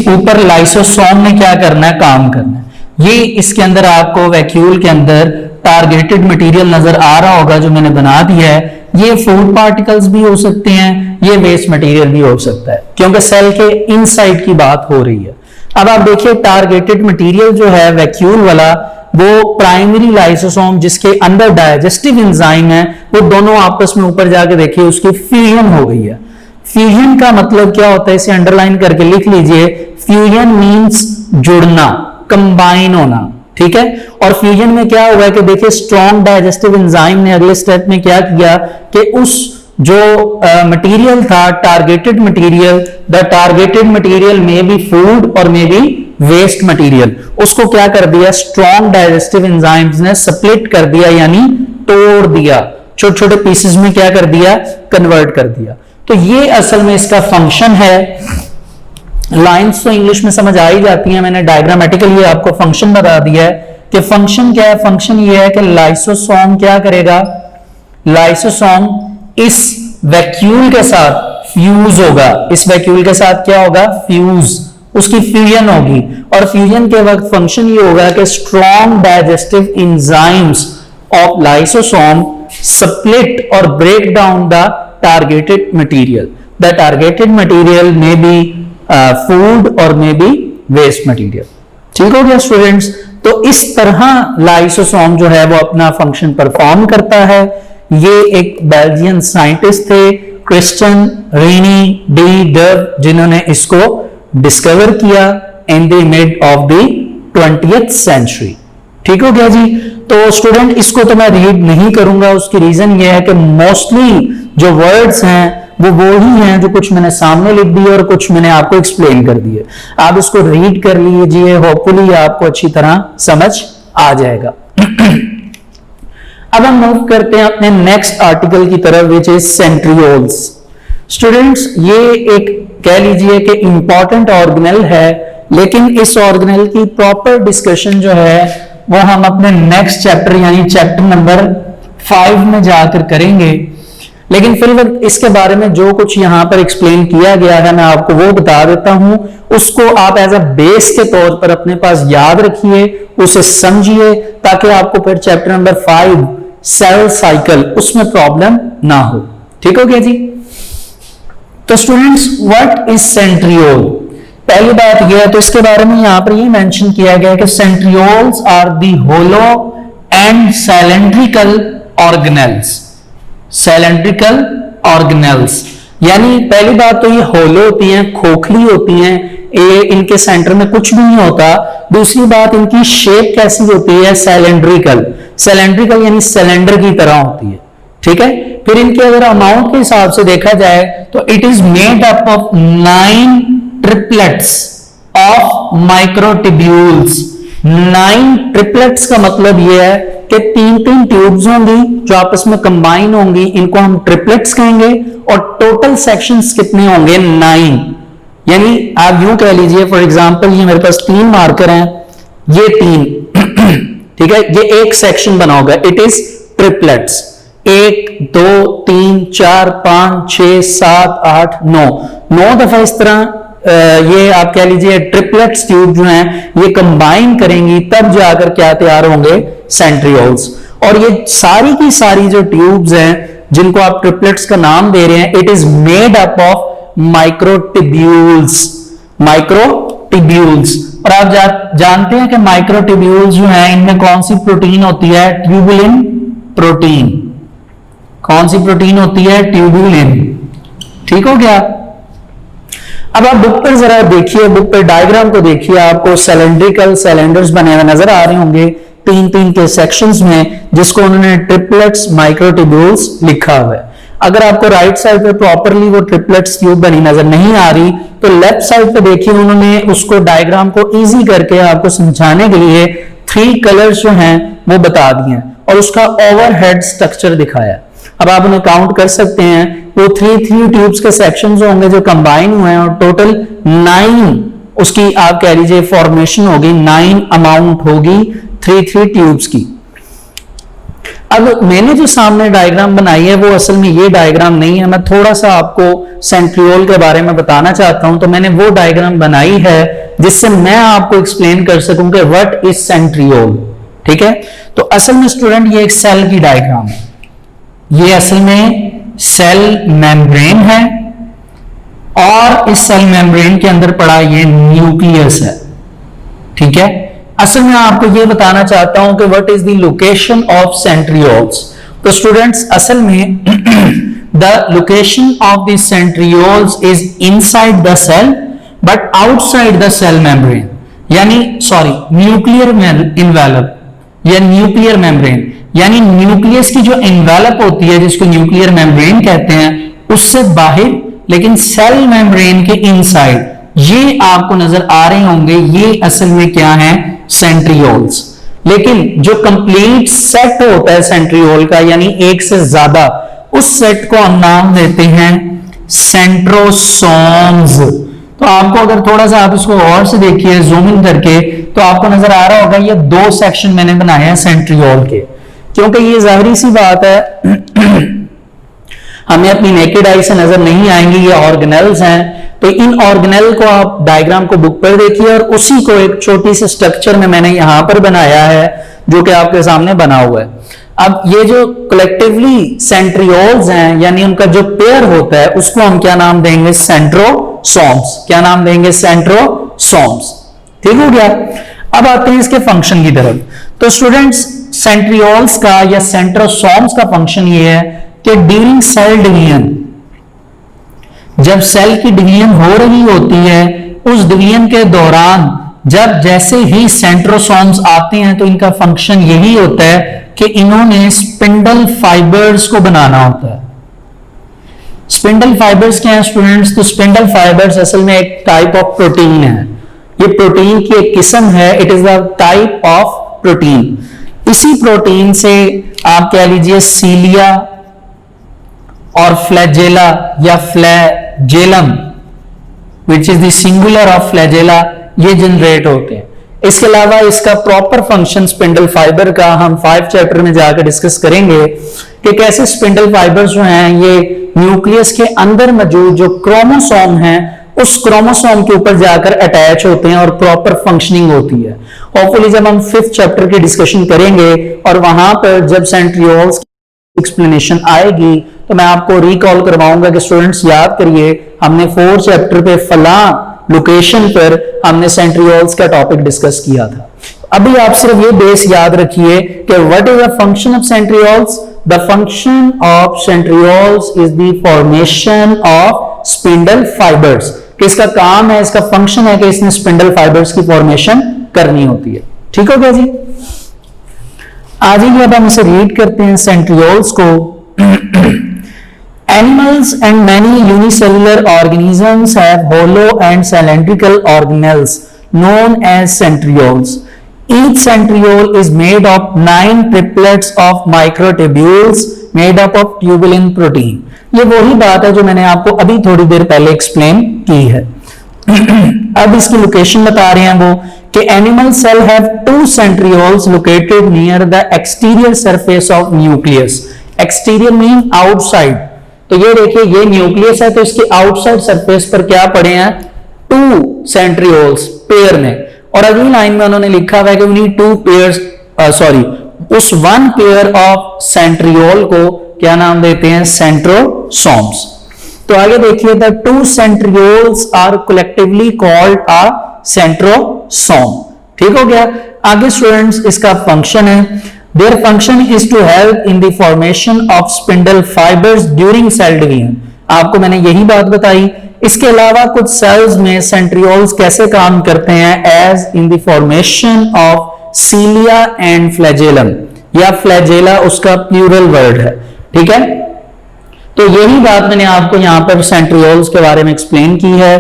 ऊपर लाइसोसोम ने क्या करना है, काम करना है। ये इसके अंदर आपको वैक्यूल के अंदर टारगेटेड मटेरियल नजर आ रहा होगा जो मैंने बना दिया है। ये फूड पार्टिकल्स भी हो सकते हैं, ये वेस्ट मटेरियल भी हो सकता है, क्योंकि सेल के इनसाइड की बात हो रही है। अब आप देखिए टारगेटेड मटेरियल जो है वैक्यूल वाला, वो प्राइमरी लाइसोसोम जिसके अंदर डाइजेस्टिव एंजाइम है, वो दोनों आपस में ऊपर जाके देखिए उसकी फ्यूजन हो गई है। फ्यूजन का मतलब क्या होता है, इसे अंडरलाइन करके लिख लीजिए। फ्यूजन मींस जुड़ना, कंबाइन होना। ठीक है, और फ्यूजन में क्या हुआ है कि देखिए स्ट्रॉन्ग डाइजेस्टिव एंजाइम ने अगले स्टेप में क्या किया कि उस जो मटेरियल था targeted material, the targeted material may be food और में बी वेस्ट मटेरियल, उसको क्या कर दिया, स्ट्रॉन्ग डाइजेस्टिव एंजाइम्स ने स्प्लिट कर दिया, यानी तोड़ दिया, छोटे छोटे पीसेस में क्या कर दिया, कन्वर्ट कर दिया। तो ये असल में इसका फंक्शन है। लाइंस तो इंग्लिश में समझ आ ही जाती हैं, मैंने डायग्रामेटिकली आपको फंक्शन बता दिया है कि फंक्शन क्या है। फंक्शन ये है कि लाइसोसोम क्या करेगा, लाइसोसोम इस वैक्यूल के साथ फ्यूज होगा। इस वैक्यूल के साथ क्या होगा, फ्यूज, उसकी फ्यूजन होगी, और फ्यूजन के वक्त फंक्शन ये होगा कि strong digestive enzymes of lysosome split और break down the targeted material. The targeted material may be food और में बी वेस्ट मटेरियल। ठीक हो गया स्टूडेंट्स, तो इस तरह लाइसोसोम जो है वो अपना फंक्शन परफॉर्म करता है। ये एक बेल्जियन साइंटिस्ट थे, क्रिस्टियन रेनी डी डव, जिन्होंने इसको डिस्कवर किया in the mid of the 20th century. ठीक हो गया जी। तो स्टूडेंट इसको तो मैं रीड नहीं करूंगा, उसकी रीजन ये है कि मोस्टली जो वर्ड्स हैं वो ही हैं जो कुछ मैंने सामने लिख दिए और कुछ मैंने आपको एक्सप्लेन कर दिए। आप इसको रीड कर लीजिए, होपफुली आपको अच्छी तरह समझ आ जाएगा। अब हम मूव करते हैं अपने नेक्स्ट आर्टिकल की तरफ, विच इज सेंट्रियोल्स। स्टूडेंट्स ये एक कह लीजिए कि इंपॉर्टेंट ऑर्गेनेल है, लेकिन इस ऑर्गेनेल की प्रॉपर डिस्कशन जो है वो हम अपने नेक्स्ट चैप्टर यानी चैप्टर नंबर 5 में जाकर करेंगे। लेकिन फिर वक्त इसके बारे में जो कुछ यहां पर एक्सप्लेन किया गया है मैं आपको वो बता देता हूं, उसको आप एज अ बेस के तौर पर अपने पास याद रखिए, उसे समझिए, ताकि आपको फिर चैप्टर नंबर 5 सेल साइकिल उसमें प्रॉब्लम ना हो। ठीक हो गया जी। तो स्टूडेंट्स व्हाट इज सेंट्रियोल? पहली बात यह है, तो इसके बारे में यहां पर ये मेंशन किया गया है कि centrioles are the hollow and cylindrical organelles. Cylindrical organelles यानी पहली बात तो ये होलो होती हैं, खोखली होती हैं, ये इनके सेंटर में कुछ भी नहीं होता। दूसरी बात इनकी शेप कैसी होती है? सिलेंड्रिकल। सिलेंड्रिकल यानी सिलेंडर की तरह होती है। ठीक है। फिर इनके अगर अमाउंट के हिसाब से देखा जाए तो it is made up of 9 triplets of microtubules. 9 triplets का मतलब यह है कि 3-3 ट्यूब्स होंगी जो आपस में कंबाइन होंगी, इनको हम ट्रिपलेट्स कहेंगे। और टोटल सेक्शंस कितने होंगे? 9। यानी आप यूं कह लीजिए, फॉर एग्जांपल ये मेरे पास 3 मार्कर हैं, ये 3 ठीक है, ये एक सेक्शन बना होगा। It is triplets. 1 2 3 4 5 6 7 8 9 दफा इस तरह ये आप कह लीजिए ट्रिपलेट्स ट्यूब जो हैं ये कंबाइन करेंगी, तब जाकर क्या तैयार होंगे? सेंट्रियोल्स। और ये सारी की सारी जो ट्यूब्स हैं जिनको आप ट्रिपलेट्स का नाम दे रहे हैं, it is made up of microtubules. Microtubules. और आप जानते हैं कि माइक्रोट्यूब्यूल्स जो हैं इनमें कौन सी प्रोटीन होती है? Tubulin protein. कौन सी प्रोटीन होती है? ट्यूबुलिन। ठीक हो गया। अब आप बुक पर जरा देखिए, बुक पर डायग्राम को देखिए, आपको सिलेंड्रिकल सिलेंडर्स बने हुए नजर आ रहे होंगे 3-3 के सेक्शंस में, जिसको उन्होंने ट्रिपलेट्स माइक्रोट्यूब्यूल्स लिखा हुआ है। अगर आपको राइट साइड पे प्रॉपरली वो ट्रिपलेट्स ट्यूब बनी नजर नहीं आ रही तो लेफ्ट साइड पे देखिए, उन्होंने उसको डायग्राम को इजी करके आपको समझाने के लिए 3 कलर्स जो हैं वो बता दिए और उसका ओवरहेड स्ट्रक्चर दिखाया। अब आप उन्हें काउंट कर सकते हैं, वो 3 ट्यूब्स के सेक्शंस होंगे जो कंबाइन हुए हैं और टोटल 9 उसकी आप कह लीजिए फॉर्मेशन होगी, 9 अमाउंट होगी 3 ट्यूब्स की। अब मैंने जो सामने डायग्राम बनाई है वो असल में ये डायग्राम नहीं है, मैं थोड़ा सा आपको सेंट्रियोल के बारे में बताना चाहता हूं। तो मैंने वो डायग्राम बनाई है जिससे मैं आपको एक्सप्लेन कर सकूं कि व्हाट इज सेंट्रियोल। ठीक है। तो असल में स्टूडेंट ये एक सेल की डायग्राम है, ये असल में सेल मेम्ब्रेन है और इस सेल मेम्ब्रेन के अंदर पड़ा ये न्यूक्लियस है। ठीक है। असल में आपको ये बताना चाहता हूं कि what is the location of centrioles. तो स्टूडेंट्स असल में the location of the centrioles is inside the cell but outside the cell membrane, यानी सॉरी न्यूक्लियर इन्वेलप या न्यूक्लियर मेम्ब्रेन, यानी न्यूक्लियस की जो इन्वेलप होती है जिसको न्यूक्लियर मेम्ब्रेन कहते हैं उससे बाहर, लेकिन सेल मेम्ब्रेन के इनसाइड ये आपको नजर आ रहे होंगे, ये असल में क्या है? सेंट्रियोल्स। लेकिन जो कंप्लीट सेट होता है सेंट्रियोल का, यानी एक से ज्यादा, उस सेट को हम नाम देते हैं सेंट्रोसोम्स। तो आपको अगर थोड़ा सा आप इसको और से देखिए जूम इन करके तो आपको नजर आ रहा होगा ये 2 सेक्शन मैंने बनाए हैं सेंट्रियोल के, क्योंकि ये जाहिर सी बात है हमें अपनी नेकेड आई से नजर नहीं आएंगे, ये ऑर्गेनेल्स हैं। तो इन ऑर्गेनेल को आप डायग्राम को बुक पर देखिए और उसी को एक छोटी सी स्ट्रक्चर में मैंने यहां पर बनाया है जो कि आपके सामने बना हुआ है। अब ये जो कलेक्टिवली सेंट्रियोल्स हैं यानी उनका जो पेयर होता है उसको हम क्या नाम देंगे? सेंट्रोसोम्स। क्या नाम देंगे? सेंट्रोसोम्स। ठीक हो गया। अब आते हैं इसके फंक्शन की तरफ। तो स्टूडेंट्स सेंट्रियोल्स का या सेंट्रोसोम्स का फंक्शन ये है कि ड्यूरिंग सेल डिवीजन, जब सेल की डिवीजन हो रही होती है उस डिवीजन के दौरान जब जैसे ही सेंट्रोसोम्स आते हैं तो इनका फंक्शन यही होता है कि इन्होंने स्पिंडल फाइबर्स को बनाना होता है। स्पिंडल फाइबर्स क्या है स्टूडेंट्स? तो स्पिंडल फाइबर्स असल में एक टाइप ऑफ प्रोटीन है, ये प्रोटीन की एक किस्म है, it is the type of protein. इसी प्रोटीन से आप कह लीजिए सीलिया और फ्लैजेला या flagellum which is the singular of flagella, ये जनरेट होते हैं। इसके अलावा इसका प्रॉपर फंक्शन स्पिंडल फाइबर का हम 5 चैप्टर में जाकर डिस्कस करेंगे कि कैसे स्पिंडल फाइबर्स जो हैं ये न्यूक्लियस के अंदर मौजूद जो क्रोमोसोम हैं उस क्रोमोसोम के ऊपर जाकर अटैच होते हैं और प्रॉपर फंक्शनिंग होती है। होपफुली जब हम 5th चैप्टर की डिस्कशन करेंगे और वहां पर जब सेंट्रियोल्स की एक्सप्लेनेशन आएगी तो मैं आपको रिकॉल करवाऊंगा कि स्टूडेंट्स याद करिए हमने 4th चैप्टर पे फला लोकेशन पर हमने सेंट्रियोल्स का टॉपिक डिस्कस किया था। अभी आप सिर्फ ये बेस याद रखिए कि what is the function of centrioles. The function of centrioles is the formation of spindle fibres. किसका काम है, इसका फंक्शन है कि इसने स्पिंडल फाइबर्स की फॉर्मेशन करनी होती है। ठीक हो गया जी। आज ही अब हम इसे रीड करते हैं सेंट्रियोल्स को। Animals and many unicellular organisms have hollow and cylindrical organelles known as centrioles. Each centriole is made of 9 triplets of microtubules made up of tubulin protein. ये वही बात है जो मैंने आपको अभी थोड़ी देर पहले एक्सप्लेन की है। अब इसकी लोकेशन बता रहे हैं वो कि animal cell have 2 centrioles located near the exterior surface of nucleus. Exterior mean outside. तो ये देखिए ये न्यूक्लियस है तो इसके आउटसाइड सरफेस पर क्या पड़े हैं, 2 सेंट्रियोल्स पेयर में। और अगली लाइन में उन्होंने लिखा हुआ है कि वी 2 पेयर्स उस 1 पेयर ऑफ सेंट्रियोल को क्या नाम देते हैं, सेंट्रोसोम्स। तो आगे देखिए the 2 centrioles are collectively called a centrosome. ठीक हो गया। आगे स्टूडेंट्स इसका फंक्शन है, their function is to help in the formation of spindle fibers during cell division। आपको मैंने यही बात बताई। इसके अलावा कुछ सेल्स में सेंट्रियोल्स कैसे काम करते हैं, as in the formation of cilia and flagellum, या फ्लैजेला उसका प्लूरल वर्ड है। ठीक है, तो यही बात मैंने आपको यहां पर सेंट्रियोल्स के बारे में एक्सप्लेन की है।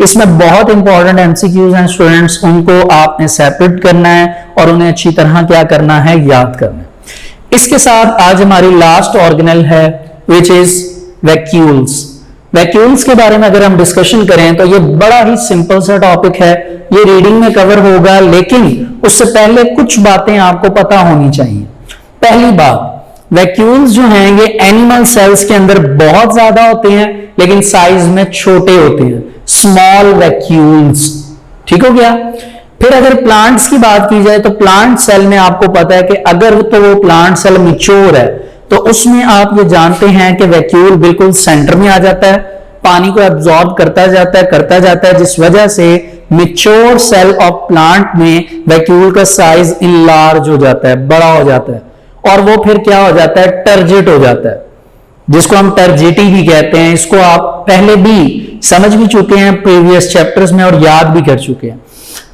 इसमें बहुत इंपॉर्टेंट एमसीक्यूज हैं स्टूडेंट्स, उनको आपने सेपरेट करना है और उन्हें अच्छी तरह क्या करना है, याद करना है। इसके साथ आज हमारी लास्ट ऑर्गेनल है विच इज वैक्यूल्स। वैक्यूल्स के बारे में अगर हम डिस्कशन करें तो ये बड़ा ही सिंपल सा टॉपिक है, ये रीडिंग में कवर होगा, लेकिन उससे पहले कुछ बातें आपको पता होनी चाहिए। पहली बात, वैक्यूल्स जो हैं ये एनिमल सेल्स के अंदर बहुत ज्यादा होते हैं लेकिन साइज में छोटे होते हैं, स्मॉल वैक्यूल्स। ठीक हो गया। फिर अगर प्लांट्स की बात की जाए तो प्लांट सेल में आपको पता है कि अगर तो वो प्लांट सेल मैच्योर है तो उसमें आप ये जानते हैं कि वैक्यूल बिल्कुल सेंटर में आ जाता है, पानी को एब्जॉर्ब करता जाता है, जिस वजह से मैच्योर सेल ऑफ प्लांट में वैक्यूल का साइज इनलार्ज हो जाता है, बड़ा हो जाता है, और वो फिर क्या हो जाता है, टर्जिट हो जाता है, जिसको हम टर्जिटी भी कहते हैं। इसको आप पहले भी समझ भी चुके हैं प्रीवियस चैप्टर्स में और याद भी कर चुके हैं।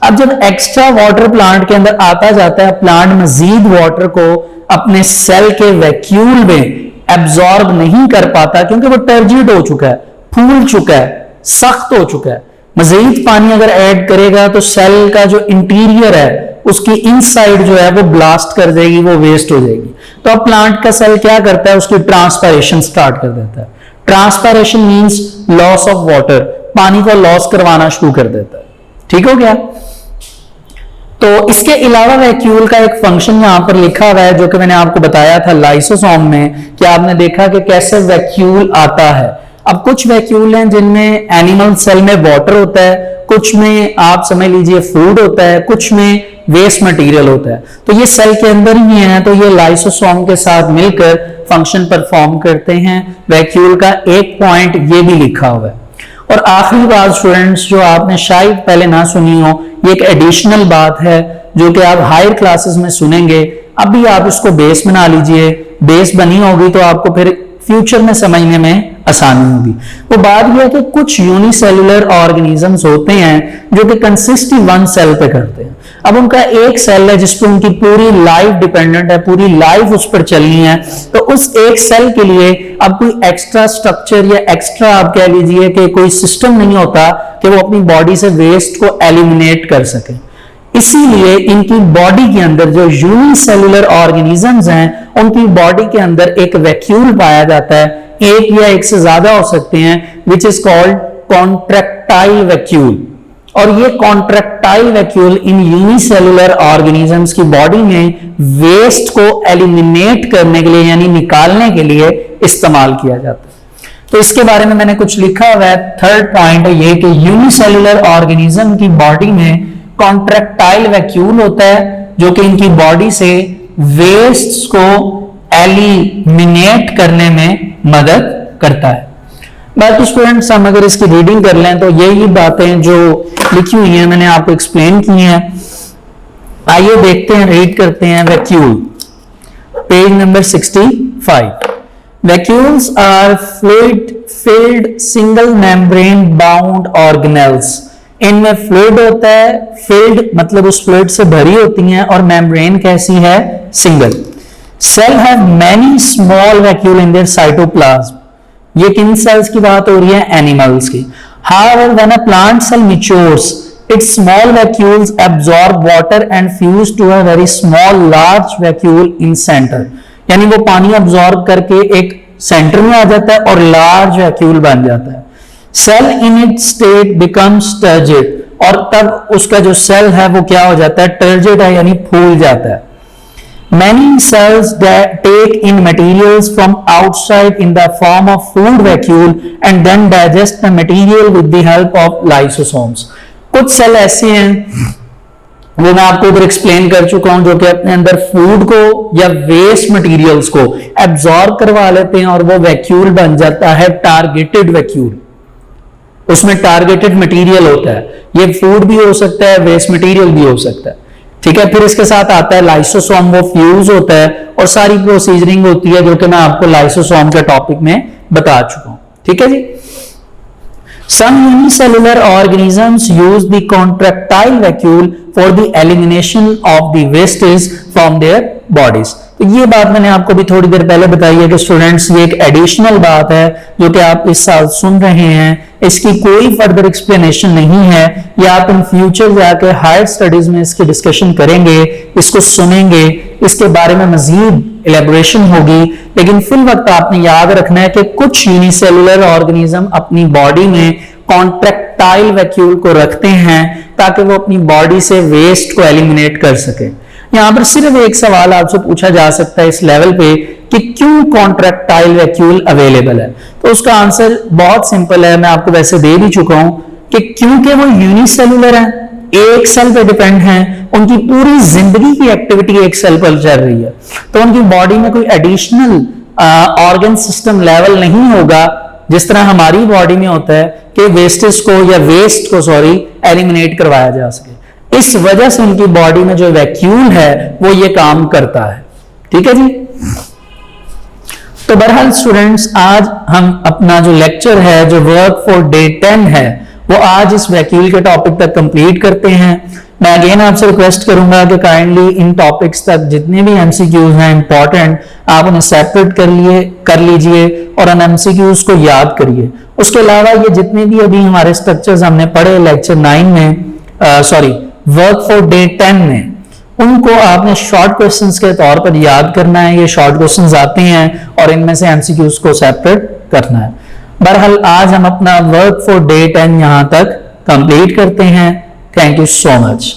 अब जब एक्स्ट्रा वाटर प्लांट के अंदर आता जाता है, प्लांट मजीद वाटर को अपने सेल के वैक्यूल में एब्जॉर्ब नहीं कर पाता क्योंकि वो टर्जिट हो चुका है, फूल चुका है, सख्त हो चुका है। मजीद पानी अगर ऐड करेगा तो सेल का जो इंटीरियर है उसकी इनसाइड जो है वो ब्लास्ट कर देगी, वो वेस्ट हो जाएगी। तो अब प्लांट का सेल क्या करता है, उसकी ट्रांसपायरेशन स्टार्ट कर देता है। Transpiration means loss of water, पानी को लॉस करवाना शुरू कर देता है। ठीक हो गया। तो इसके अलावा वैक्यूल का एक फंक्शन यहां पर लिखा हुआ है जो कि मैंने आपको बताया था लाइसोसोम में, कि आपने देखा कि कैसे वैक्यूल आता है। अब कुछ वैक्यूल हैं जिनमें एनिमल सेल में वाटर होता है, कुछ में आप समझ लीजिए फूड होता है, कुछ में वेस्ट मटेरियल होता है। तो ये सेल के अंदर ही है, तो ये लाइसोसोम के साथ मिलकर फंक्शन परफॉर्म करते हैं। वैक्यूल का एक पॉइंट ये भी लिखा हुआ है। और आखिरी बात स्टूडेंट्स जो आपने शायद पहले ना सुनी हो, ये एक एडिशनल बात है जो कि आप हायर क्लासेस में सुनेंगे। अभी आप इसको बेस बना लीजिए, बेस बनी होगी तो आपको फिर फ्यूचर में समझने में आसानी होगी। वो बात यह है कि कुछ यूनिसेलुलर ऑर्गेनिजम्स होते हैं जो कि कंसिस्ट ही 1 सेल पे करते हैं। अब उनका एक सेल है जिस पर उनकी पूरी लाइफ डिपेंडेंट है, पूरी लाइफ उस पर चलनी है, तो उस एक सेल के लिए अब कोई एक्स्ट्रा स्ट्रक्चर या एक्स्ट्रा आप कह लीजिए कि कोई सिस्टम नहीं होता कि वो अपनी बॉडी से वेस्ट को एलिमिनेट कर सके। इसीलिए इनकी बॉडी के अंदर जो यूनिसेलुलर ऑर्गेनिजम्स हैं उनकी बॉडी के अंदर एक वैक्यूल पाया जाता है, एक या एक से ज्यादा हो सकते हैं, which is called contractile vacuole. और ये कॉन्ट्रैक्टाइल वैक्यूल इन यूनिसेलुलर ऑर्गेनिजम्स की बॉडी में वेस्ट को एलिमिनेट करने के लिए यानी निकालने के लिए इस्तेमाल किया जाता है। तो इसके बारे में मैंने कुछ लिखा हुआ है। थर्ड पॉइंट है ये कि यूनिसेलुलर ऑर्गेनिज्म की बॉडी में कॉन्ट्रैक्टाइल वैक्यूल होता है जो कि इनकी बॉडी से वेस्ट को एलिमिनेट करने में मदद करता है। बाकी स्टूडेंट्स हम अगर इसकी रीडिंग कर लें तो यही बातें जो लिखी हुई हैं मैंने आपको एक्सप्लेन की हैं। आइए देखते हैं, रीड करते हैं। Vacuole, page number 65। Vacuoles are fluid-filled single membrane bound organelles. इनमें फ्लूइड होता है, filled मतलब उस फ्लूइड से भरी होती हैं, और मेम्ब्रेन कैसी है? Single. Cell have many small vacuole in their cytoplasm. ये किन सेल्स की बात हो रही है? एनिमल्स की। However, when a plant cell matures, its small vacuoles absorb water and fuse to a very small large vacuole in center. यानी वो पानी अब्सॉर्ब करके एक सेंटर में आ जाता है और लार्ज वैक्यूल बन जाता है। Cell in it state becomes turgid, और तब उसका जो सेल है वो क्या हो जाता है? टर्जिड है, यानी फूल जाता है। Many cells take in materials from outside in the form of food vacuole and then digest the material with the help of lysosomes. कुछ सेल ऐसे हैं, वो मैं आपको उधर एक्सप्लेन कर चुका हूं, जो कि अपने अंदर फूड को या वेस्ट मटेरियल्स को एब्जॉर्ब करवा लेते हैं और वो वैक्यूल बन जाता है टारगेटेड वैक्यूल। उसमें टारगेटेड मटेरियल होता है, ये फूड भी हो सकता है, वेस्ट मटेरियल भी हो सकता है। ठीक है, फिर इसके साथ आता है लाइसोसोम, वो फ्यूज होता है और सारी प्रोसीजरिंग होती है, जो कि मैं आपको लाइसोसोम के टॉपिक में बता चुका हूं। ठीक है जी। Some unicellular organisms use the contractile vacuole for the elimination of the wastes from their bodies. तो ये बात मैंने आपको भी थोड़ी देर पहले बताई है कि स्टूडेंट्स ये एक एडिशनल बात है जो कि आप इस साल सुन रहे हैं, इसकी कोई फर्दर एक्सप्लेनेशन नहीं है। या आप इन फ्यूचर जाकर हायर स्टडीज में इसकी डिस्कशन करेंगे, इसको सुनेंगे, इसके बारे में मजीद इलेबोरेशन होगी। लेकिन फिल वक्त आपने याद रखना है कि कुछ यूनिसेलुलर ऑर्गेनिज्म अपनी बॉडी में कॉन्ट्रैक्टाइल वैक्यूल को रखते हैं ताकि वो अपनी बॉडी से वेस्ट को एलिमिनेट कर सके। यहां पर सिर्फ एक सवाल आपसे पूछा जा सकता है इस लेवल पे कि क्यों कॉन्ट्रैक्टाइल वैक्यूल अवेलेबल है, तो उसका आंसर बहुत सिंपल है, मैं आपको वैसे दे भी चुका हूं कि क्योंकि वो यूनिसेलुलर है, एक सेल पे डिपेंड है, उनकी पूरी जिंदगी की एक्टिविटी एक सेल पर चल रही है, तो उनकी बॉडी में कोई एडिशनल ऑर्गन सिस्टम लेवल नहीं होगा जिस तरह हमारी बॉडी में होता है कि वेस्टेज को या वेस्ट को एलिमिनेट करवाया जा सके। इस वजह से उनकी बॉडी में जो वैक्यूल है वो ये काम करता है। ठीक है जी। तो बहरहाल स्टूडेंट्स, आज हम अपना जो लेक्चर है, जो वर्क फॉर डे 10 है, वो आज इस वैक्यूल के टॉपिक तक कंप्लीट करते हैं। मैं अगेन आपसे रिक्वेस्ट करूंगा कि काइंडली इन टॉपिक्स तक जितने भी एमसीक्यूज हैं इंपॉर्टेंट, आप उन्हें सेपरेट कर लीजिए और उन एमसीक्यूज को याद करिए। उसके अलावा ये जितने भी अभी हमारे स्ट्रक्चर्स हमने पढ़े लेक्चर 9 में, वर्क फॉर डे 10 में, उनको आपने शॉर्ट क्वेश्चंस के तौर पर याद करना है। ये शॉर्ट क्वेश्चंस आते हैं और इनमें से एमसीक्यूज को सेपरेट करना है। बहरहाल आज हम अपना वर्क फॉर डे 10 यहां तक कंप्लीट करते हैं। Thank you so much.